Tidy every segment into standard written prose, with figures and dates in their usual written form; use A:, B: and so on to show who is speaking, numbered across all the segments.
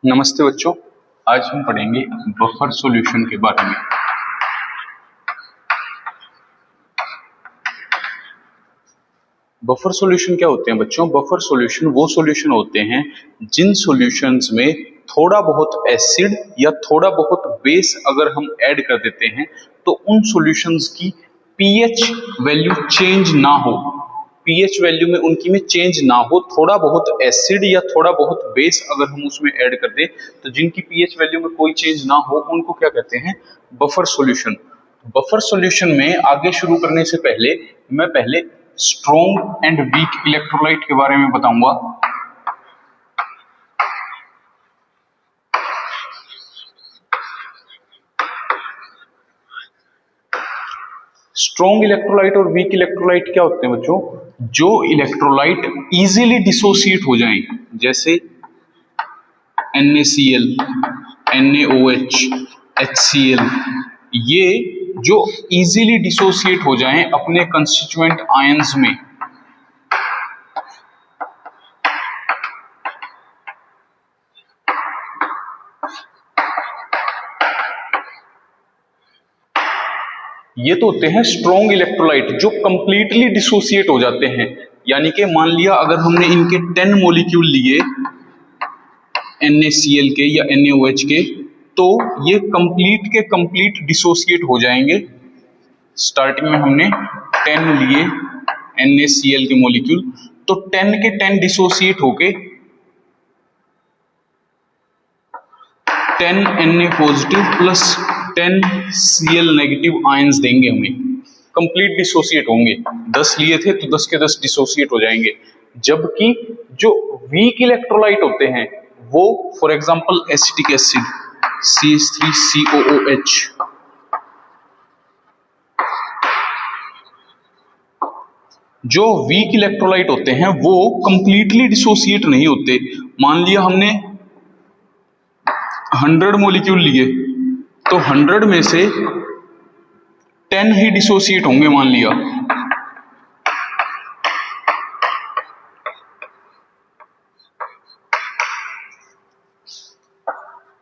A: नमस्ते बच्चों, आज हम पढ़ेंगे बफर सॉल्यूशन के बारे में। बफर सॉल्यूशन क्या होते हैं बच्चों? बफर सॉल्यूशन वो सॉल्यूशन होते हैं जिन सॉल्यूशंस में थोड़ा बहुत एसिड या थोड़ा बहुत बेस अगर हम ऐड कर देते हैं तो उन सॉल्यूशंस की पीएच वैल्यू चेंज ना हो, पीएच वैल्यू में उनकी में चेंज ना हो। थोड़ा बहुत एसिड या थोड़ा बहुत बेस अगर हम उसमें ऐड कर दें तो जिनकी पीएच वैल्यू में कोई चेंज ना हो उनको क्या कहते हैं? Buffer solution. बफर सॉल्यूशन में आगे शुरू करने से पहले मैं स्ट्रॉन्ग एंड वीक इलेक्ट्रोलाइट के बारे में बताऊंगा। स्ट्रॉन्ग इलेक्ट्रोलाइट और वीक इलेक्ट्रोलाइट क्या होते हैं बच्चों? जो इलेक्ट्रोलाइट इजीली डिसोसिएट हो जाएं, जैसे NaCl, NaOH, HCl, ये जो इजीली डिसोसिएट हो जाएं अपने कंस्टिट्यूएंट आयंस में, ये तो होते हैं स्ट्रॉन्ग इलेक्ट्रोलाइट जो कंप्लीटली डिसोसिएट हो जाते हैं। यानी कि मान लिया अगर हमने इनके 10 मॉलिक्यूल लिए NaCl के या NaOH के, तो ये कंप्लीट के कंप्लीट डिसोसिएट हो जाएंगे। स्टार्टिंग में हमने 10 लिए NaCl के मॉलिक्यूल, तो 10 के 10 डिसोसिएट होके 10 Na positive plus 10 Cl negative ions देंगे हमें, कंप्लीट डिसोसिएट होंगे। 10 लिए थे तो 10 के 10 डिसोसिएट हो जाएंगे। जबकि जो वीक इलेक्ट्रोलाइट होते हैं वो for example acetic acid CH3COOH, जो वीक इलेक्ट्रोलाइट होते हैं वो कंप्लीटली डिसोसिएट नहीं होते। मान लिया हमने 100 मॉलिक्यूल लिए तो 100 में से 10 ही डिसोसिएट होंगे। मान लिया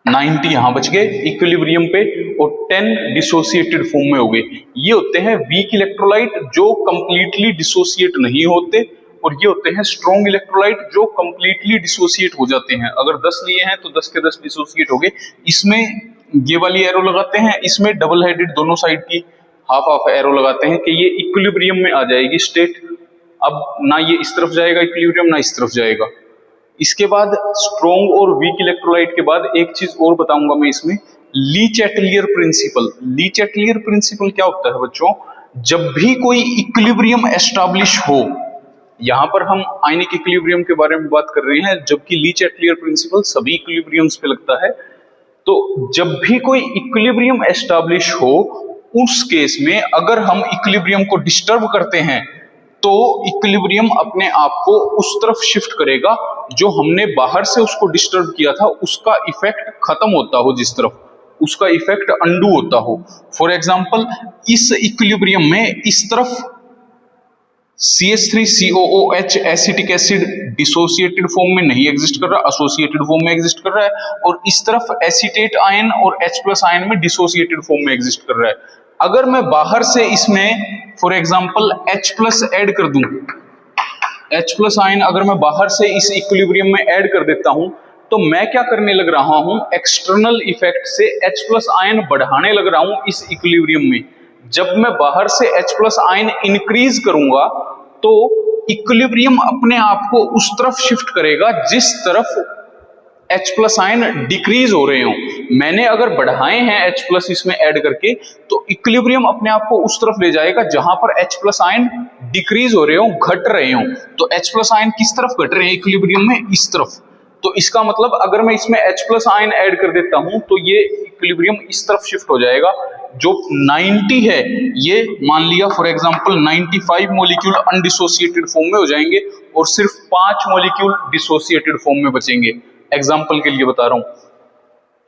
A: 90 यहां बच गए इक्विलिब्रियम पे और 10 डिसोसिएटेड फॉर्म में हो गए। ये होते हैं वीक इलेक्ट्रोलाइट जो कंप्लीटली डिसोसिएट नहीं होते, और ये होते हैं स्ट्रॉन्ग इलेक्ट्रोलाइट जो कंप्लीटली डिसोसिएट हो जाते हैं। अगर 10 लिए हैं तो 10 के 10 डिसोसिएट हो गए। इसमें ये वाली एरो लगाते हैं, इसमें डबल हेडेड दोनों साइड की हाफ हाफ एरो लगाते हैं कि ये इक्विलिब्रियम में आ जाएगी स्टेट। अब ना ये इस तरफ जाएगा इक्विलिब्रियम, ना इस तरफ जाएगा। इसके बाद स्ट्रॉन्ग और वीक इलेक्ट्रोलाइट के बाद एक चीज और बताऊंगा मैं इसमें, ली चैटलियर प्रिंसिपल। ली चैटलियर प्रिंसिपल क्या होता है बच्चों? जब भी कोई इक्विलिब्रियम एस्टैब्लिश हो, यहां पर हम आयनिक इक्विलिब्रियम के बारे में बात कर रहे हैं, जबकि ली चैटलियर प्रिंसिपल सभी इक्विलिब्रियम्स पे लगता है। तो जब भी कोई इक्विलिब्रियम एस्टैब्लिश हो, उस केस में अगर हम इक्विलिब्रियम को डिस्टर्ब करते हैं तो इक्विलिब्रियम अपने आप को उस तरफ शिफ्ट करेगा जो हमने बाहर से उसको डिस्टर्ब किया था, उसका इफेक्ट खत्म होता हो, जिस तरफ उसका इफेक्ट अंडू होता हो। फॉर एग्जांपल इस इक्विलिब्रियम में इस तरफ CH3COOH acetic acid dissociated form में नहीं एग्जिस्ट कर रहा, एसोसिएटेड फॉर्म में एग्जिस्ट कर रहा है, और इस तरफ एसीटेट आयन और H+ आयन में डिसोसिएटेड फॉर्म में एग्जिस्ट कर रहा है। अगर मैं बाहर से इसमें फॉर एग्जांपल H+ ऐड कर दूं, H+ आयन अगर मैं बाहर से इस इक्विलिब्रियम में ऐड कर देता हूं, तो मैं क्या करने लग रहा हूं? एक्सटर्नल इफेक्ट से H+ आयन बढ़ाने लग रहा हूं इस इक्विलिब्रियम में। जब मैं बाहर से H+ आयन इंक्रीज करूंगा तो इक्विलिब्रियम अपने आप को उस तरफ शिफ्ट करेगा जिस तरफ H+ आयन डिक्रीज हो रहे हो। मैंने अगर बढ़ाए हैं H+ इसमें ऐड करके, तो इक्विलिब्रियम अपने आप को उस तरफ ले जाएगा जहां पर H+ आयन डिक्रीज हो रहे हो, घट रहे हो। तो H+ आयन किस तरफ घट रहे हैं इक्विलिब्रियम में? इस तरफ। तो इसका मतलब अगर मैं इसमें H+ आयन ऐड कर देता हूं तो ये इक्विलिब्रियम इस तरफ शिफ्ट हो जाएगा। जो 90 है ये मान लिया for example 95 molecule undissociated form में हो जाएंगे और सिर्फ 5 मॉलिक्यूल डिसोसिएटेड फॉर्म में बचेंगे। एग्जांपल के लिए बता रहा हूं।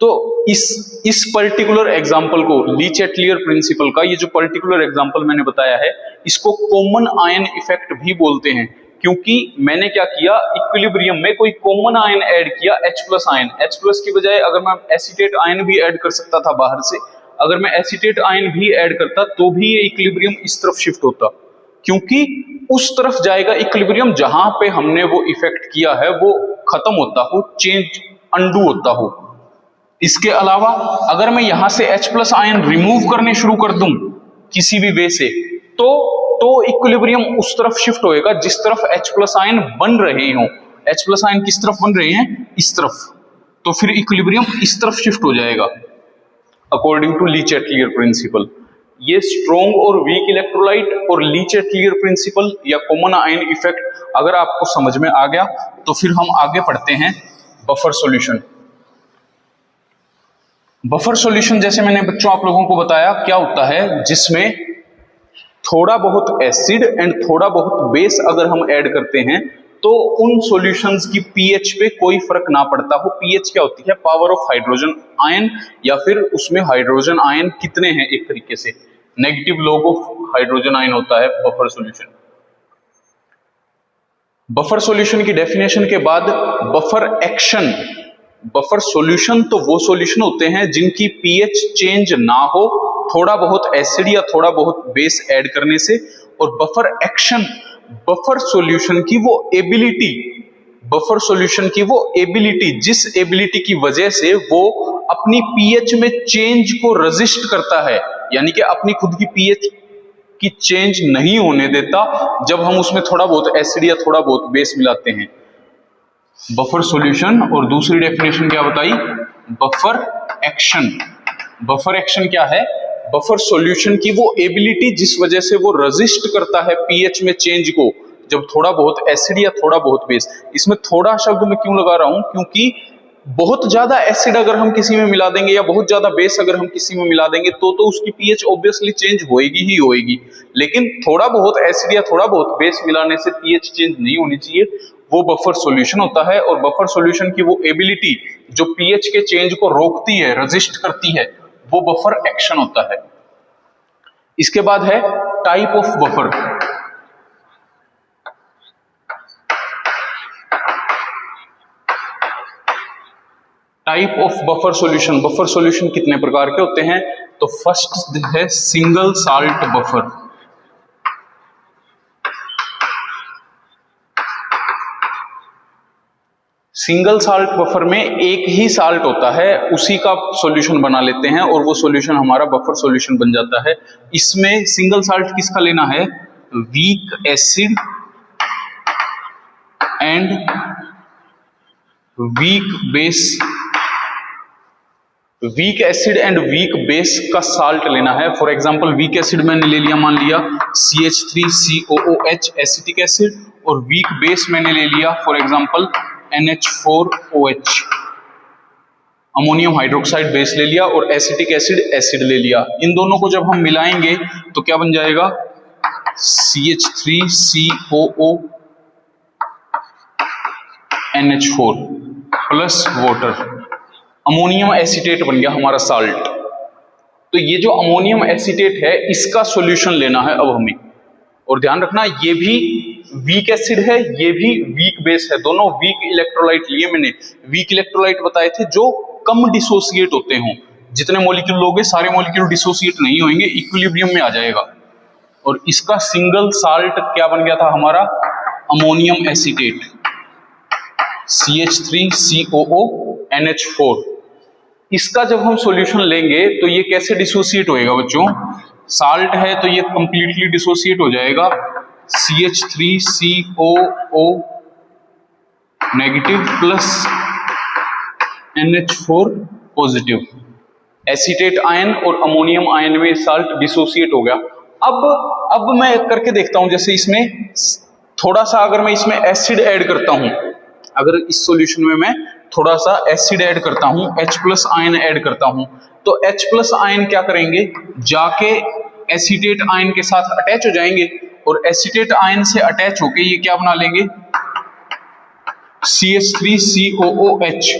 A: तो इस पर्टिकुलर एग्जांपल को, ली चैटलियर प्रिंसिपल का ये जो पर्टिकुलर एग्जांपल मैंने बताया है, इसको कॉमन आयन इफेक्ट भी बोलते हैं। क्योंकि मैंने क्या किया, इक्विलिब्रियम में कोई कॉमन आयन ऐड किया H+ आयन। H+ की बजाय अगर मैं एसीटेट आयन भी ऐड कर सकता था बाहर से, अगर मैं एसीटेट आयन भी ऐड करता तो भी ये इक्विलिब्रियम इस तरफ शिफ्ट होता, क्योंकि उस तरफ जाएगा इक्विलिब्रियम जहां पे हमने वो इफेक्ट किया है वो खत्म होता हो, चेंज अंडू होता हो। इसके अलावा अगर मैं यहां से H+ आयन रिमूव करने शुरू कर दूं किसी भी वे से, तो इक्विलिब्रियम उस तरफ शिफ्ट होएगा जिस तरफ H+ आयन बन रहे हो। H+ आयन किस तरफ बन रहे हैं, इस तरफ, तो फिर इक्विलिब्रियम इस तरफ शिफ्ट हो जाएगा अकॉर्डिंग टू ली-चैटलियर प्रिंसिपल। ये स्ट्रॉन्ग और वीक इलेक्ट्रोलाइट और ली-चैटलियर प्रिंसिपल या कॉमन आयन इफेक्ट अगर आपको समझ में आ गया तो फिर हम आगे पढ़ते हैं बफर सॉल्यूशन। बफर सॉल्यूशन जैसे मैंने बच्चों आप लोगों को बताया क्या होता है, जिसमें थोड़ा बहुत एसिड एंड थोड़ा बहुत बेस अगर हम ऐड करते हैं तो उन सॉल्यूशंस की पीएच पे कोई फर्क ना पड़ता हो। पीएच क्या होती है, पावर ऑफ हाइड्रोजन आयन, या फिर उसमें हाइड्रोजन आयन कितने हैं, एक तरीके से negative log of hydrogen ion होता है बफर सॉल्यूशन। बफर सॉल्यूशन की डेफिनेशन के बाद बफर एक्शन। बफर सॉल्यूशन तो वो सॉल्यूशन होते हैं जिनकी पीएच चेंज ना हो थोड़ा बहुत एसिड या थोड़ा बहुत बेस ऐड करने से, और बफर एक्शन बफर सॉल्यूशन की वो एबिलिटी, बफर सॉल्यूशन की वो एबिलिटी जिस एबिलिटी की वजह से वो अपनी पीएच में चेंज को रेजिस्ट करता है, यानी कि अपनी खुद की पीएच की चेंज नहीं होने देता जब हम उसमें थोड़ा बहुत एसिड या थोड़ा बहुत बेस मिलाते हैं। Buffer solution. और दूसरी डेफिनेशन क्या बताई, बफर एक्शन। बफर एक्शन क्या है, बफर सॉल्यूशन की वो एबिलिटी जिस वजह से वो रेजिस्ट करता है पीएच में चेंज को जब थोड़ा बहुत एसिड या थोड़ा बहुत बेस। इसमें थोड़ा शब्द मैं क्यों लगा रहा हूं, क्योंकि बहुत ज्यादा एसिड अगर हम किसी में मिला देंगे या बहुत ज्यादा बेस अगर हम किसी में मिला देंगे तो उसकी पीएच ऑब्वियसली चेंज होएगी ही होएगी, लेकिन थोड़ा बहुत एसिड या थोड़ा बहुत बेस मिलाने से पीएच चेंज नहीं होनी चाहिए, वो बफर सॉल्यूशन होता है। और बफर सॉल्यूशन की वो एबिलिटी जो पीएच के चेंज को रोकती है, रेजिस्ट करती है, वो बफर एक्शन होता है। इसके बाद है type of buffer. Type of buffer solution. Buffer solution कितने प्रकार के होते हैं, तो फर्स्ट है single salt buffer. Single salt buffer में एक ही साल्ट होता है, उसी का सॉल्यूशन बना लेते हैं और वो सॉल्यूशन हमारा बफर सॉल्यूशन बन जाता है। इसमें सिंगल साल्ट किसका लेना है, weak acid and weak base. Weak acid and weak base का साल्ट लेना है। फॉर एग्जांपल वीक एसिड मैंने ले लिया, मान लिया CH3COOH एसिटिक एसिड, और वीक बेस मैंने ले लिया for example NH4OH ammonium hydroxide base ले लिया, और एसिटिक एसिड ले लिया। इन दोनों को जब हम मिलाएंगे तो क्या बन जाएगा, CH3COO NH4 plus water, ammonium acetate बन गया हमारा साल्ट। तो ये जो अमोनियम एसीटेट है इसका सॉल्यूशन लेना है अब हमें। और ध्यान रखना ये भी वीक एसिड है, ये भी वीक बेस है, दोनों वीक इलेक्ट्रोलाइट लिए मैंने। वीक इलेक्ट्रोलाइट बताए थे जो कम डिसोसिएट होते हों, जितने मॉलिक्यूल लोगे सारे मॉलिक्यूल डिसोसिएट नहीं होंगे, इक्विलिब्रियम में आ जाएगा। और इसका सिंगल साल्ट क्या बन गया था हमारा, अमोनियम एसीटेट CH3COO NH4। इसका जब हम सॉल्यूशन लेंगे तो ये कैसे डिसोसिएट होएगा बच्चों, साल्ट है तो ये कंप्लीटली डिसोसिएट हो जाएगा, CH3COO negative plus NH4 positive. Acetate ion और अमोनियम आयन में साल्ट डिसोसिएट हो गया। अब मैं करके देखता हूं, जैसे इसमें थोड़ा सा अगर मैं इसमें एसिड ऐड करता हूं, अगर इस सॉल्यूशन में मैं थोड़ा सा एसिड ऐड करता हूं, H+ आयन ऐड करता हूं, तो H+ आयन क्या करेंगे, जाके एसीटेट आयन के साथ अटैच हो जाएंगे, और एसीटेट आयन से अटैच होके ये क्या बना लेंगे, CH3COOH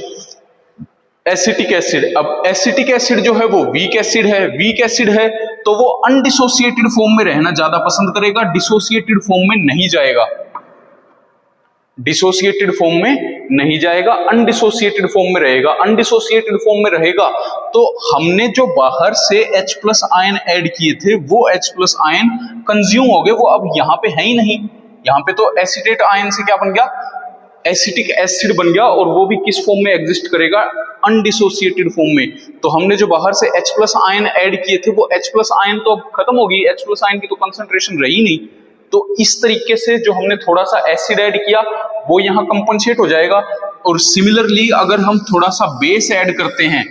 A: एसिटिक एसिड। अब एसिटिक एसिड जो है वो वीक एसिड है, वीक एसिड है तो वो अनडिसोसिएटेड फॉर्म में रहना ज्यादा पसंद करेगा, डिसोसिएटेड फॉर्म में नहीं जाएगा। डिसोसिएटेड फॉर्म में नहीं जाएगा, अनडिसोसिएटेड फॉर्म में रहेगा। अनडिसोसिएटेड फॉर्म में रहेगा तो हमने जो बाहर से H प्लस आयन ऐड किए थे वो H प्लस आयन कंज्यूम हो गए, वो अब यहाँ पे है ही नहीं। यहाँ पे तो एसीटेट आयन से क्या बन गया, एसिटिक एसिड बन गया, और वो भी किस फॉर्म में एग्जिस्ट करेगा, अनडिसोसिएटेड फॉर्म में। तो हमने जो बाहर से H प्लस आयन ऐड किए थे वो H प्लस आयन तो अब खत्म हो गई, H प्लस आयन की तो कंसंट्रेशन रही नहीं। तो इस तरीके से जो हमने थोड़ा सा एसिड ऐड किया वो यहाँ कंपनसेट हो जाएगा। और सिमिलरली अगर हम थोड़ा सा बेस ऐड करते हैं,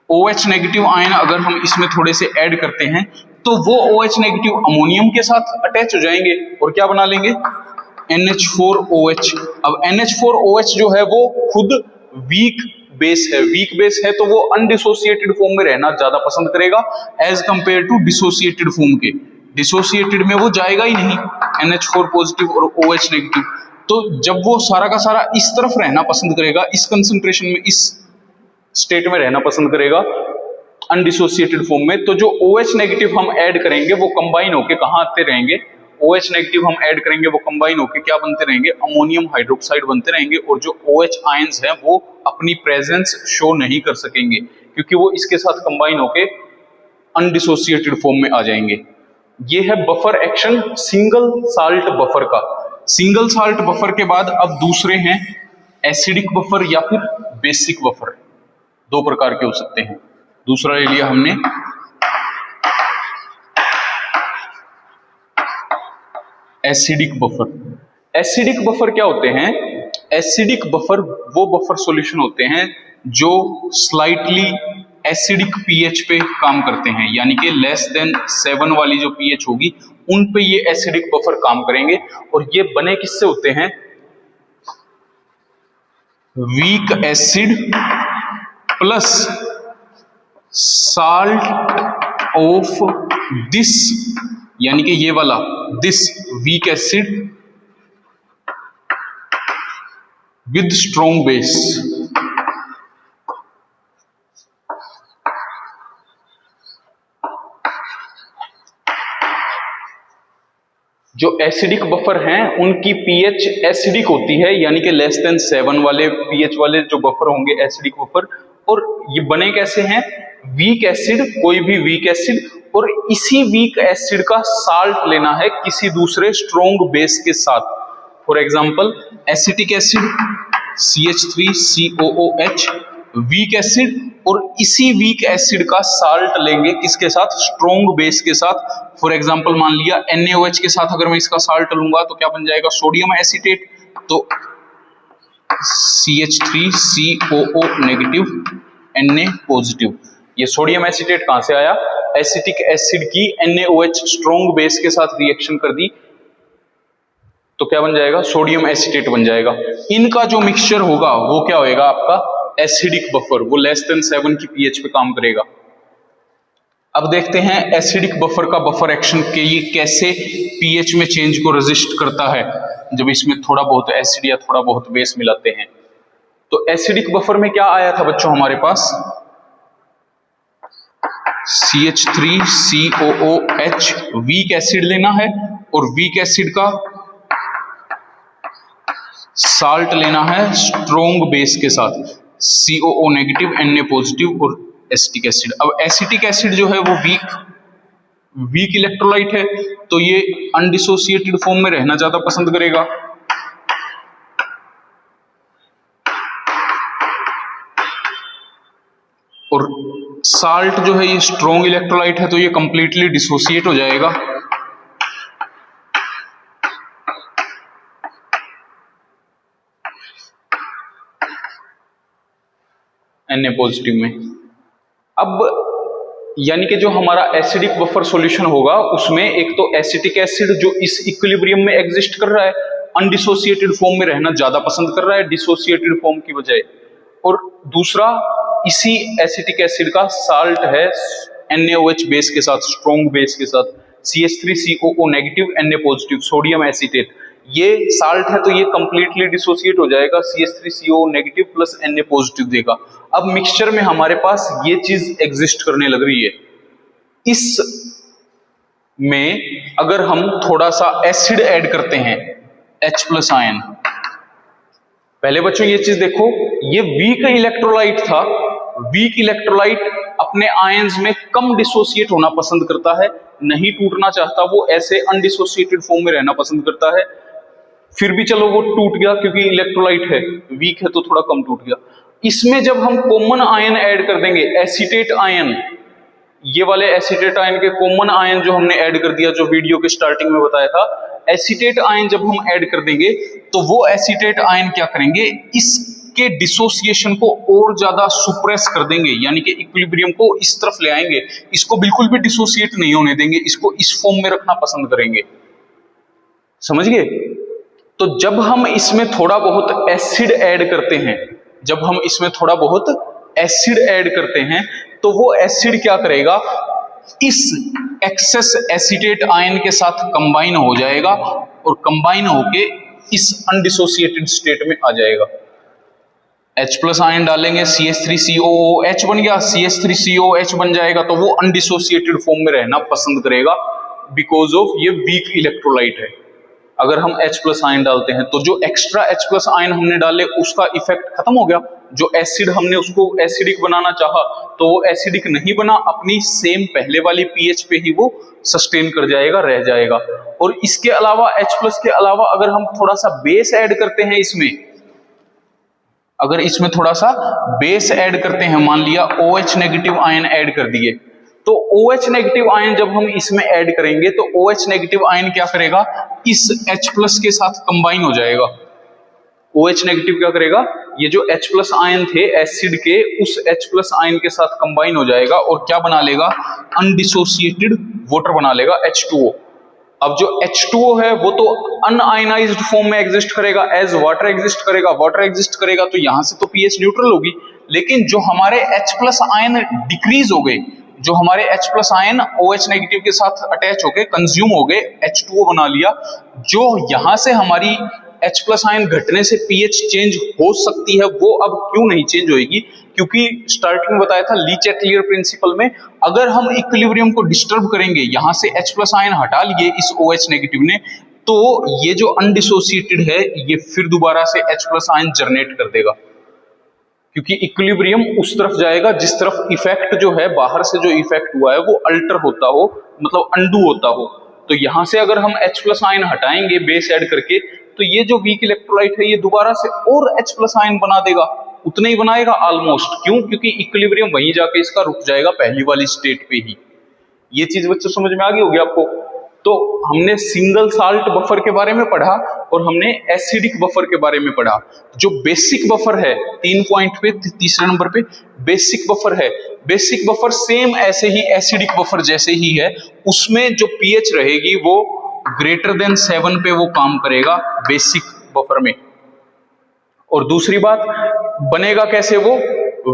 A: OH नेगेटिव आयन अगर हम इसमें थोड़े से ऐड करते हैं तो वो OH नेगेटिव अमोनियम के साथ अटैच हो जाएंगे और क्या बना लेंगे, NH4OH। अब NH4OH जो है वो खुद वीक बेस है, वीक बेस है तो वो अनडिसोसिएटेड फॉर्म में रहना ज्यादा पसंद करेगा as compare to dissociated form के। डिसोसिएटेड में वो जाएगा ही नहीं, NH4 पॉजिटिव और OH नेगेटिव। तो जब वो सारा का सारा इस तरफ रहना पसंद करेगा, इस कंसंट्रेशन में, इस स्टेट में रहना पसंद करेगा अनडिसोसिएटेड फॉर्म में, तो जो OH नेगेटिव हम ऐड करेंगे वो कंबाइन होके कहाँ आते रहेंगे, OH नेगेटिव हम ऐड करेंगे वो कंबाइन होके क्या बनते रहेंगे, अमोनियम हाइड्रोक्साइड बनते रहेंगे। और जो OH आयंस हैं वो अपनी प्रेजेंस शो नहीं कर सकेंगे क्योंकि वो इसके साथ कंबाइन होके अनडिसोसिएटेड फॉर्म में आ जाएंगे। ये है buffer action single salt buffer का। सिंगल साल्ट बफर के बाद अब दूसरे हैं एसिडिक बफर या फिर बेसिक बफर। दो प्रकार के हो सकते हैं। दूसरा ले लिया हमने एसिडिक बफर। एसिडिक बफर क्या होते हैं, एसिडिक बफर वो बफर सॉल्यूशन होते हैं जो स्लाइटली एसिडिक पीएच पे काम करते हैं, यानी कि लेस देन 7 वाली जो पीएच होगी उन पे ये एसिडिक बफर काम करेंगे। और ये बने किससे होते हैं, weak acid plus salt of this, यानी कि ये वाला this weak acid with strong base. जो एसिडिक बफर हैं उनकी पीएच एसिडिक होती है, यानी कि लेस देन 7 वाले पीएच वाले जो बफर होंगे एसिडिक बफर। और ये बने कैसे हैं, वीक एसिड, कोई भी वीक एसिड, और इसी वीक एसिड का साल्ट लेना है किसी दूसरे स्ट्रॉन्ग बेस के साथ। For example acetic acid CH3COOH weak acid, और इसी वीक एसिड का साल्ट लेंगे किसके साथ, स्ट्रॉन्ग बेस के साथ। फॉर एग्जांपल मान लिया NaOH के साथ अगर मैं इसका साल्ट लूंगा तो क्या बन जाएगा, सोडियम एसीटेट। तो CH3COO नेगेटिव Na पॉजिटिव। ये सोडियम एसीटेट कहां से आया, एसिटिक एसिड की NaOH स्ट्रॉन्ग बेस के साथ रिएक्शन कर दी तो क्या बन जाएगा, सोडियम एसीटेट बन जाएगा। इनका जो मिक्सचर होगा वो क्या होएगा आपका एसिडिक बफर, वो लेस देन 7 की पीएच पे काम करेगा। अब देखते हैं एसिडिक बफर का बफर एक्शन के ये कैसे पीएच में चेंज को रेजिस्ट करता है जब इसमें थोड़ा बहुत एसिड या थोड़ा बहुत बेस मिलाते हैं। तो एसिडिक बफर में क्या आया था बच्चों हमारे पास, CH3COOH वीक एसिड लेना है और वीक एसिड का साल्ट लेना है स्ट्रॉन्ग बेस के साथ, COO नेगेटिव Na पॉजिटिव और एसिटिक एसिड। अब एसिटिक एसिड जो है वो वीक इलेक्ट्रोलाइट है तो ये अनडिसोसिएटेड फॉर्म में रहना ज्यादा पसंद करेगा। और साल्ट जो है ये स्ट्रॉन्ग इलेक्ट्रोलाइट है तो ये कंप्लीटली डिसोसिएट हो जाएगा। Na पॉजिटिव में। अब यानी कि जो हमारा एसिडिक बफर सॉल्यूशन होगा उसमें एक तो एसिटिक एसिड जो इस इक्विलिब्रियम में एग्जिस्ट कर रहा है, अनडिसोसिएटेड फॉर्म में रहना ज्यादा पसंद कर रहा है डिसोसिएटेड फॉर्म की बजाय, और दूसरा इसी एसिटिक एसिड का साल्ट है NaOH बेस के साथ, स्ट्रॉन्ग बेस के साथ, CH3COO negative Na positive sodium acetate. ये साल्ट है तो ये कंप्लीटली डिसोसिएट हो जाएगा, CH3COO negative plus Na positive देगा। अब मिक्सचर में हमारे पास ये चीज एग्जिस्ट करने लग रही है। इस में अगर हम थोड़ा सा एसिड ऐड करते हैं H प्लस आयन, पहले बच्चों ये चीज देखो, ये वीक इलेक्ट्रोलाइट था। वीक इलेक्ट्रोलाइट अपने आयंस में कम डिसोसिएट होना पसंद करता है, नहीं टूटना चाहता, वो ऐसे अनडिसोसिएटेड फॉर्म में रहना पसंद करता है। फिर भी चलो वो टूट गया क्योंकि इलेक्ट्रोलाइट है, वीक है तो थोड़ा कम टूट गया। इसमें जब हम कॉमन आयन ऐड कर देंगे, एसीटेट आयन, ये वाले एसीटेट आयन के कॉमन आयन जो हमने ऐड कर दिया, जो वीडियो के स्टार्टिंग में बताया था, एसीटेट आयन जब हम ऐड कर देंगे तो वो एसीटेट आयन क्या करेंगे, इसके डिसोसिएशन को और ज्यादा सुप्रेस कर देंगे, यानी कि इक्विलिब्रियम को इस तरफ ले आएंगे, इसको बिल्कुल भी डिसोसिएट नहीं होने देंगे, इसको इस फॉर्म में रखना पसंद करेंगे। समझ गए? तो जब हम इसमें थोड़ा बहुत एसिड ऐड करते हैं, जब हम इसमें थोड़ा बहुत एसिड ऐड करते हैं तो वो एसिड क्या करेगा, इस एक्सेस एसीटेट आयन के साथ कंबाइन हो जाएगा और कंबाइन होके इस अनडिसोसिएटेड स्टेट में आ जाएगा। H प्लस आयन डालेंगे, CH3COOH बन गया, CH3COH बन जाएगा, तो वो अनडिसोसिएटेड फॉर्म में रहना पसंद करेगा बिकॉज ऑफ ये वीक इलेक्ट्रोलाइट है। अगर हम H प्लस आयन डालते हैं तो जो एक्स्ट्रा H प्लस आयन हमने डाले उसका इफेक्ट खत्म हो गया, जो एसिड हमने उसको एसिडिक बनाना चाहा तो वो एसिडिक नहीं बना, अपनी सेम पहले वाली पीएच पे ही वो सस्टेन कर जाएगा, रह जाएगा। और इसके अलावा H प्लस के अलावा अगर हम थोड़ा सा बेस ऐड करते हैं इसमें, अगर इसमें थोड़ा सा बेस ऐड करते हैं, मान लिया OH नेगेटिव आयन ऐड कर दिए, तो OH नेगेटिव आयन जब हम इसमें ऐड करेंगे तो OH नेगेटिव आयन क्या करेगा, इस H प्लस के साथ कंबाइन हो जाएगा। OH नेगेटिव क्या करेगा, ये जो H प्लस आयन थे एसिड के, उस H प्लस आयन के साथ कंबाइन हो जाएगा और क्या बना लेगा, अनडिसोसिएटेड वाटर बना लेगा, H2O। अब जो H2O है वो तो अनआयनाइज्ड फॉर्म में एग्जिस्ट करेगा, एज वाटर एग्जिस्ट करेगा, वाटर एग्जिस्ट करेगा तो यहां से तो पीएच न्यूट्रल होगी, लेकिन जो हमारे H प्लस आयन डिक्रीज हो गए, जो हमारे H plus ion OH negative के साथ अटैच हो गए, कंज्यूम हो गए, H2O बना लिया, जो यहां से हमारी H प्लस आयन घटने से पीएच चेंज हो सकती है, वो अब क्यों नहीं चेंज होगी, क्योंकि स्टार्टिंग में बताया था लीच-एटलियर प्रिंसिपल में, अगर हम इक्विलिब्रियम को डिस्टर्ब करेंगे, यहां से H प्लस आयन हटा लिए इस OH नेगेटिव ने, तो ये जो अनडिसोसिएटेड है ये फिर दोबारा से H प्लस आयन जनरेट कर देगा, क्योंकि इक्विलिब्रियम उस तरफ जाएगा जिस तरफ इफेक्ट जो है, बाहर से जो इफेक्ट हुआ है वो अल्टर होता हो, मतलब अंडू होता हो। तो यहां से अगर हम H प्लस आयन हटाएंगे बेस ऐड करके, तो ये जो वीक इलेक्ट्रोलाइट है ये दोबारा से और H प्लस आयन बना देगा, उतना ही बनाएगा ऑलमोस्ट। क्यों? क्योंकि इक्विलिब्रियम वहीं जाके इसका रुक जाएगा पहली वाली स्टेट पे ही। ये चीज बच्चों समझ में आ गई होगी आपको। तो हमने सिंगल साल्ट बफर के बारे में पढ़ा और हमने एसिडिक बफर के बारे में पढ़ा। जो बेसिक बफर है, 3 पॉइंट पे, तीसरे नंबर पे बेसिक बफर है, बेसिक बफर सेम ऐसे ही एसिडिक बफर जैसे ही है, उसमें जो पीएच रहेगी वो ग्रेटर देन 7 पे वो काम करेगा बेसिक बफर में। और दूसरी बात, बनेगा कैसे वो,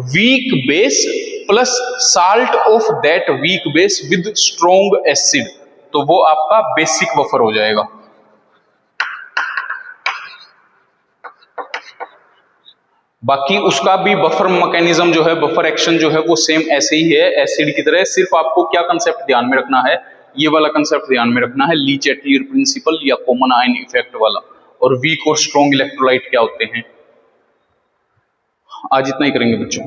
A: weak base plus salt of that weak base with strong acid, तो वो आपका बेसिक बफर हो जाएगा। बाकी उसका भी बफर मैकेनिज्म जो है, बफर एक्शन जो है वो सेम ऐसे ही है एसिड की तरह। सिर्फ आपको क्या कंसेप्ट ध्यान में रखना है, ये वाला कंसेप्ट ध्यान में रखना है, लीच-एटलियर प्रिंसिपल या कॉमन आयन इफेक्ट वाला, और वीक और स्ट्रॉन्ग इलेक्ट्रोलाइट क्या होते हैं। आज इतना ही करेंगे बच्चों।